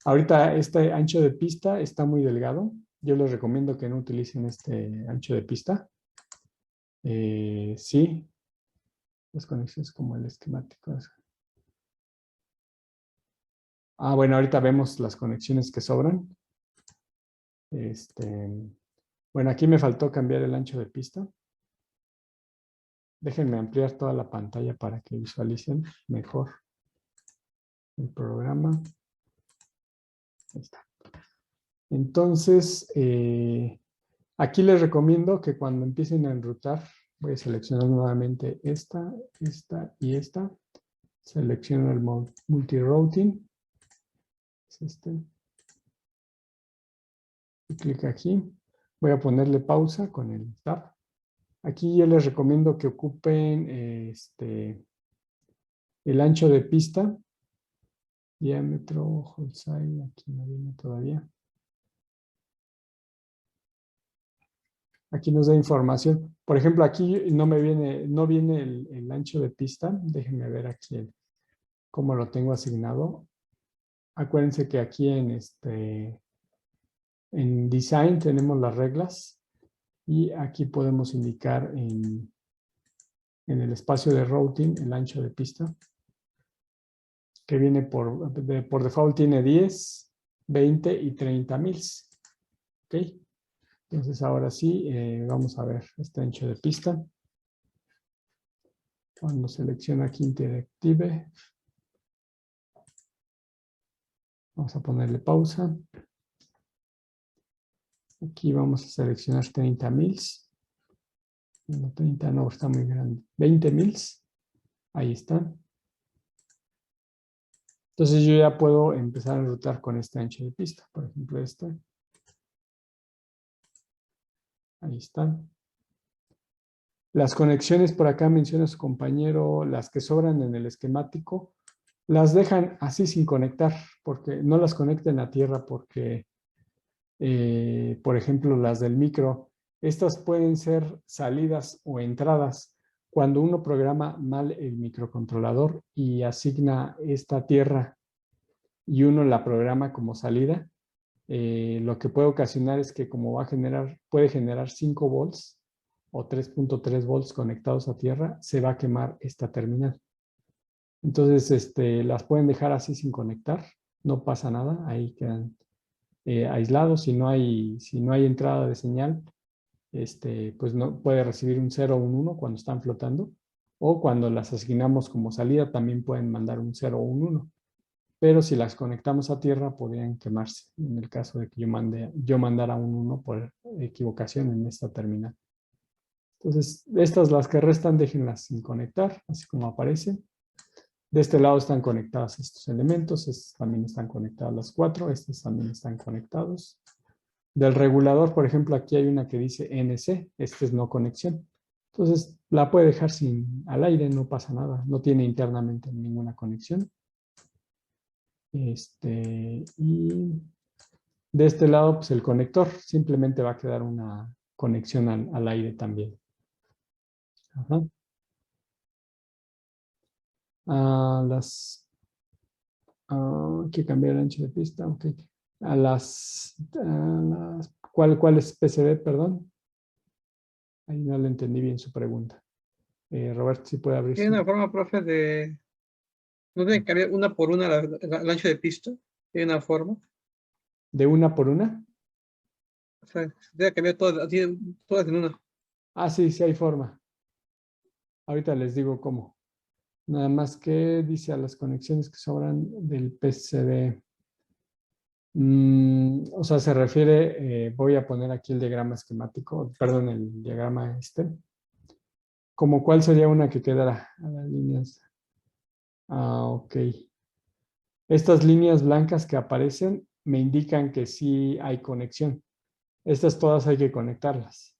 Ahorita este ancho de pista está muy delgado. Yo les recomiendo que no utilicen este ancho de pista. Sí, las conexiones como el esquemático. Bueno, ahorita vemos las conexiones que sobran. Bueno, aquí me faltó cambiar el ancho de pista. Déjenme ampliar toda la pantalla para que visualicen mejor el programa. Ahí está. Entonces, aquí les recomiendo que cuando empiecen a enrutar, voy a seleccionar nuevamente esta y esta. Selecciono el multi-routing. Es y clic aquí. Voy a ponerle pausa con el tab. Aquí yo les recomiendo que ocupen el ancho de pista. Diámetro, whole side, aquí no viene todavía. Aquí nos da información. Por ejemplo, aquí no viene el ancho de pista. Déjenme ver aquí cómo lo tengo asignado. Acuérdense que aquí en Design tenemos las reglas y aquí podemos indicar en el espacio de routing el ancho de pista, que viene por default tiene 10, 20 y 30 mils. ¿Ok? Entonces ahora sí, vamos a ver este ancho de pista. Cuando selecciono aquí Interactive, vamos a ponerle pausa. Aquí vamos a seleccionar 30 mils. No, 30 no, está muy grande. 20 mils. Ahí está. Entonces yo ya puedo empezar a enrutar con este ancho de pista. Por ejemplo, este. Ahí está. Las conexiones por acá menciona su compañero, las que sobran en el esquemático, las dejan así sin conectar, porque no las conecten a tierra porque, por ejemplo, las del micro, estas pueden ser salidas o entradas. Cuando uno programa mal el microcontrolador y asigna esta tierra y uno la programa como salida, lo que puede ocasionar es que como puede generar 5 volts o 3.3 volts conectados a tierra, se va a quemar esta terminal. Entonces, las pueden dejar así sin conectar, no pasa nada, ahí quedan aislados. Si no hay entrada de señal, pues no puede recibir un 0 o un 1 cuando están flotando, o cuando las asignamos como salida también pueden mandar un 0 o un 1. Pero si las conectamos a tierra podrían quemarse en el caso de que yo mandara un 1 por equivocación en esta terminal. Entonces, estas las que restan, déjenlas sin conectar, así como aparece. De este lado están conectados estos elementos, estos también están conectados las 4, estos también están conectados. Del regulador, por ejemplo, aquí hay una que dice NC, este es no conexión. Entonces, la puede dejar al aire, no pasa nada, no tiene internamente ninguna conexión. Y de este lado, pues el conector simplemente va a quedar una conexión al aire también. Ajá. Hay que cambiar el ancho de pista, ok. ¿Cuál es PCB, perdón? Ahí no le entendí bien su pregunta. Roberto, si puede abrir Tiene una forma, profe, de... No tiene que cambiar una por una el ancho de pista. Tiene una forma. ¿De una por una? O sea, se tiene que cambiar todas, todas en una. Ah, sí, sí hay forma. Ahorita les digo cómo. Nada más que dice a las conexiones que sobran del PCB. O sea, se refiere, voy a poner aquí el diagrama esquemático, perdón, el diagrama este. ¿Como cuál sería una que quedara a las líneas? Ok. Estas líneas blancas que aparecen me indican que sí hay conexión. Estas todas hay que conectarlas.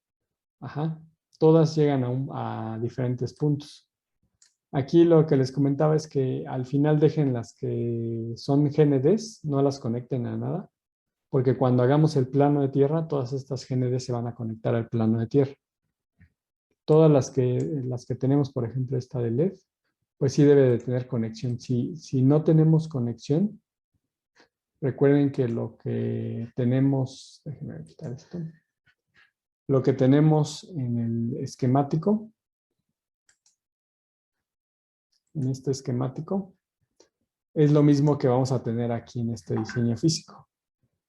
Ajá. Todas llegan a diferentes puntos. Aquí lo que les comentaba es que al final dejen las que son GNDs, no las conecten a nada, porque cuando hagamos el plano de tierra, todas estas GNDs se van a conectar al plano de tierra. Todas las que tenemos, por ejemplo, esta de LED, pues sí debe de tener conexión. Si no tenemos conexión, recuerden que lo que tenemos, déjenme quitar esto, lo que tenemos en el esquemático, en este esquemático, es lo mismo que vamos a tener aquí en este diseño físico.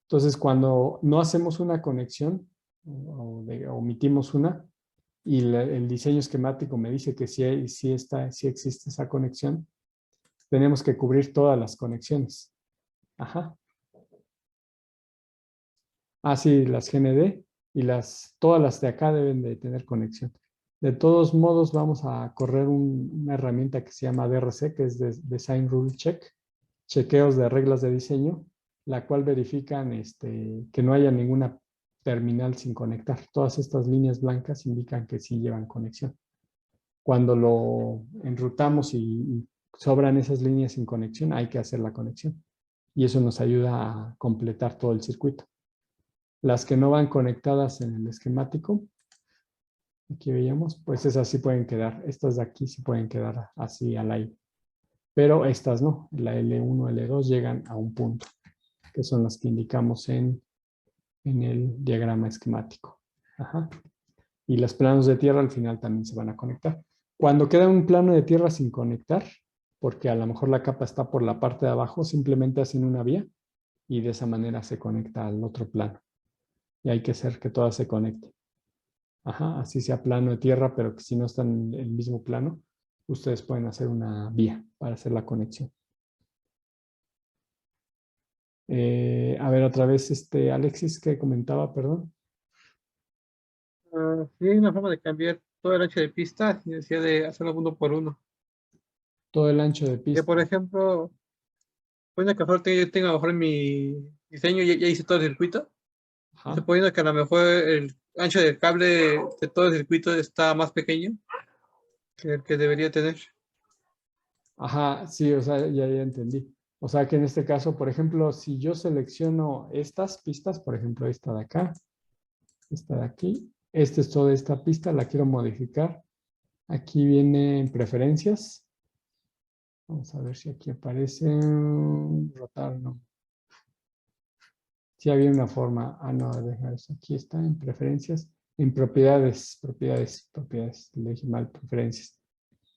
Entonces, cuando no hacemos una conexión o omitimos una y el diseño esquemático me dice que sí existe esa conexión, tenemos que cubrir todas las conexiones. Ajá. Ah, sí, las GND y todas las de acá deben de tener conexión. De todos modos, vamos a correr una herramienta que se llama DRC, que es Design Rule Check, chequeos de reglas de diseño, la cual verifican que no haya ninguna terminal sin conectar. Todas estas líneas blancas indican que sí llevan conexión. Cuando lo enrutamos y sobran esas líneas sin conexión, hay que hacer la conexión. Y eso nos ayuda a completar todo el circuito. Las que no van conectadas en el esquemático, aquí veíamos, pues esas sí pueden quedar. Estas de aquí sí pueden quedar así al aire. Pero estas no, la L1, L2 llegan a un punto, que son las que indicamos en el diagrama esquemático. Ajá. Y los planos de tierra al final también se van a conectar. Cuando queda un plano de tierra sin conectar, porque a lo mejor la capa está por la parte de abajo, simplemente hacen una vía y de esa manera se conecta al otro plano. Y hay que hacer que todas se conecten. Ajá, así sea plano de tierra, pero que si no están en el mismo plano, ustedes pueden hacer una vía para hacer la conexión. A ver, otra vez, Alexis, que comentaba, perdón. Sí, hay una forma de cambiar todo el ancho de pista sin necesidad de hacerlo uno por uno. Todo el ancho de Que pista. por ejemplo, poniendo que a lo mejor yo tengo a lo mejor en mi diseño, ya hice todo el circuito. Ajá. Suponiendo que a lo mejor el ancho del cable de todo el circuito está más pequeño que el que debería tener. Ajá, sí, o sea, ya entendí. O sea que en este caso, por ejemplo, si yo selecciono estas pistas, por ejemplo, esta de acá, esta de aquí, esta es toda esta pista, la quiero modificar. Aquí viene en preferencias. Vamos a ver si aquí aparece rotar, no. Sí había una forma, no, dejar eso. Aquí está en preferencias, en propiedades, le dije mal, preferencias.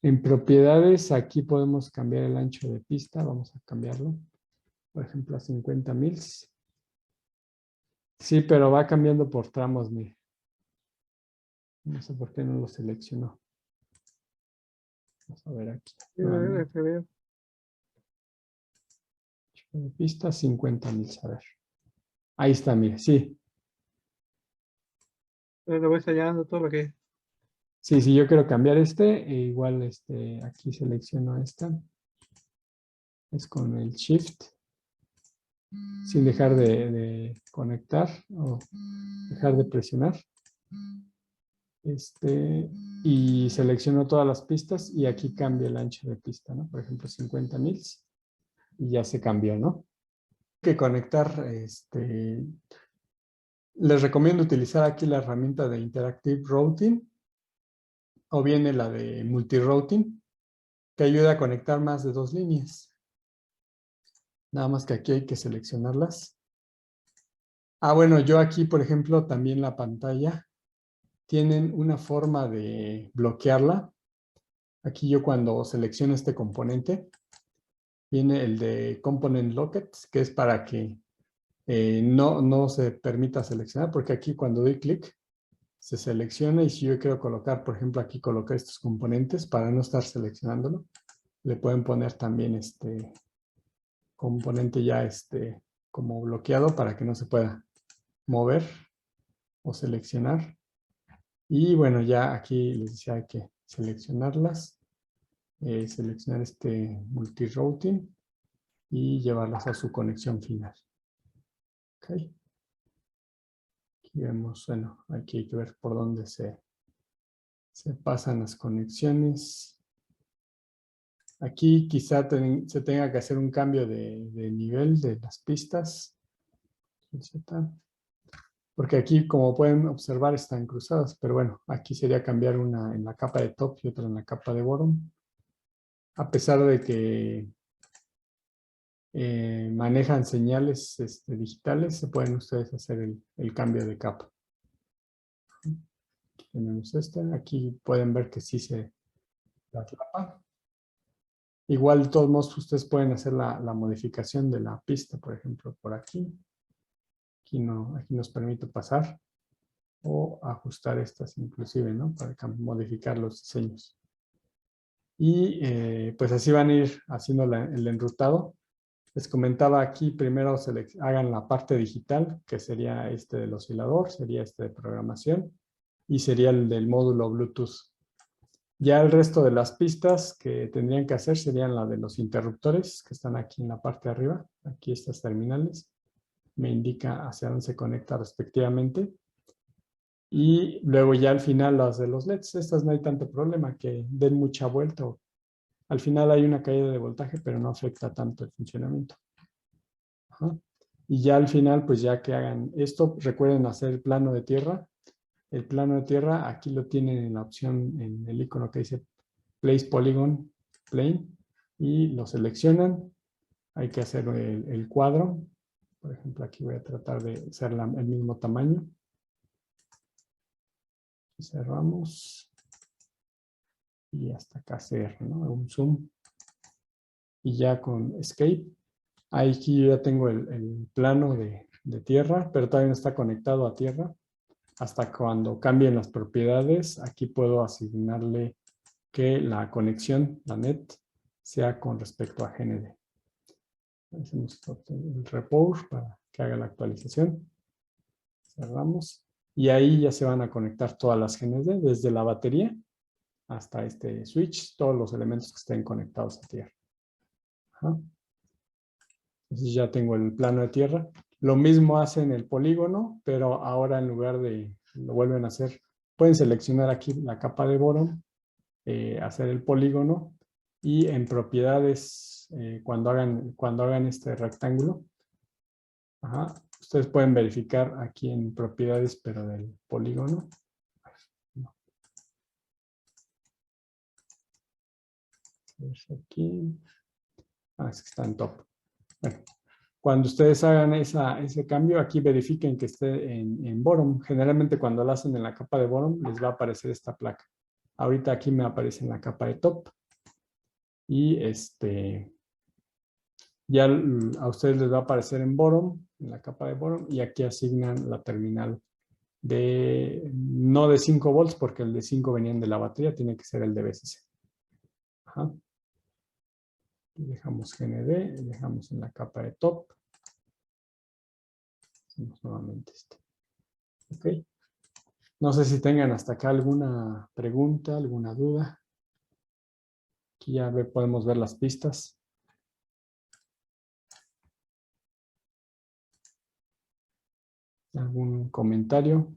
En propiedades, aquí podemos cambiar el ancho de pista, vamos a cambiarlo, por ejemplo, a 50 mils. Sí, pero va cambiando por tramos, mire. No sé por qué no lo seleccionó. Vamos a ver aquí. Sí, Nuevamente. se ve. Ancho de pista, 50 mils, a ver. Ahí está, mire, sí. Le voy señalando todo lo que... Sí, yo quiero cambiar igual aquí selecciono esta. Es con el Shift, sin dejar de conectar o dejar de presionar. Y selecciono todas las pistas y aquí cambia el ancho de pista, ¿no? Por ejemplo, 50 mils y ya se cambió, ¿no? Hay que conectar Les recomiendo utilizar aquí la herramienta de Interactive Routing o viene la de Multi-Routing, que ayuda a conectar más de 2 líneas. Nada más que aquí hay que seleccionarlas. Bueno, yo aquí, por ejemplo, también la pantalla tienen una forma de bloquearla. Aquí yo cuando selecciono este componente, viene el de Component Locket, que es para que no se permita seleccionar, porque aquí cuando doy clic, se selecciona y si yo quiero colocar, por ejemplo, aquí colocar estos componentes para no estar seleccionándolo, le pueden poner también este componente ya como bloqueado para que no se pueda mover o seleccionar. Y bueno, ya aquí les decía hay que seleccionarlas, seleccionar este multi-routing y llevarlas a su conexión final. Ok. Aquí vemos, bueno, aquí hay que ver por dónde se pasan las conexiones. Aquí quizá se tenga que hacer un cambio de nivel de las pistas. Porque aquí, como pueden observar, están cruzadas. Pero bueno, aquí sería cambiar una en la capa de top y otra en la capa de bottom. A pesar de que manejan señales digitales, se pueden ustedes hacer el cambio de capa. Aquí tenemos esta. Aquí pueden ver que sí se la capa. Igual, de todos modos, ustedes pueden hacer la modificación de la pista, por ejemplo, por aquí. Aquí nos permite pasar o ajustar estas inclusive, ¿no? Para modificar los diseños. Y pues así van a ir haciendo el enrutado. Les comentaba aquí, primero hagan la parte digital, que sería este del oscilador, sería este de programación, y sería el del módulo Bluetooth. Ya el resto de las pistas que tendrían que hacer serían la de los interruptores, que están aquí en la parte de arriba. Aquí estas terminales. Me indica hacia dónde se conecta respectivamente. Y luego ya al final las de los LEDs. Estas no hay tanto problema, que den mucha vuelta. Al final hay una caída de voltaje, pero no afecta tanto el funcionamiento. Ajá. Y ya al final, pues ya que hagan esto, recuerden hacer el plano de tierra. El plano de tierra, aquí lo tienen en la opción, en el icono que dice Place Polygon Plane. Y lo seleccionan. Hay que hacer el cuadro. Por ejemplo, aquí voy a tratar de hacer el mismo tamaño. Y cerramos. Y hasta acá cierro, ¿no? Un zoom. Y ya con Escape. Aquí yo ya tengo el plano de tierra, pero todavía no está conectado a tierra. Hasta cuando cambien las propiedades, aquí puedo asignarle que la conexión, la net, sea con respecto a GND. Hacemos el report para que haga la actualización. Cerramos. Y ahí ya se van a conectar todas las GND, desde la batería hasta este switch, todos los elementos que estén conectados a tierra. Ajá. Entonces ya tengo el plano de tierra. Lo mismo hacen el polígono, pero ahora en lugar de, lo vuelven a hacer, pueden seleccionar aquí la capa de bottom, hacer el polígono y en propiedades, cuando hagan este rectángulo, ustedes pueden verificar aquí en propiedades, pero del polígono. Aquí. Es que está en top. Bueno, cuando ustedes hagan ese cambio, aquí verifiquen que esté en bottom. Generalmente cuando lo hacen en la capa de bottom, les va a aparecer esta placa. Ahorita aquí me aparece en la capa de top. Y ya a ustedes les va a aparecer en bottom, en la capa de bottom, y aquí asignan la terminal no de 5 volts, porque el de 5 venían de la batería, tiene que ser el de BCC. Ajá. Y dejamos GND, dejamos en la capa de top. Hacemos nuevamente Ok. No sé si tengan hasta acá alguna pregunta, alguna duda. Aquí ya podemos ver las pistas. ¿Algún comentario?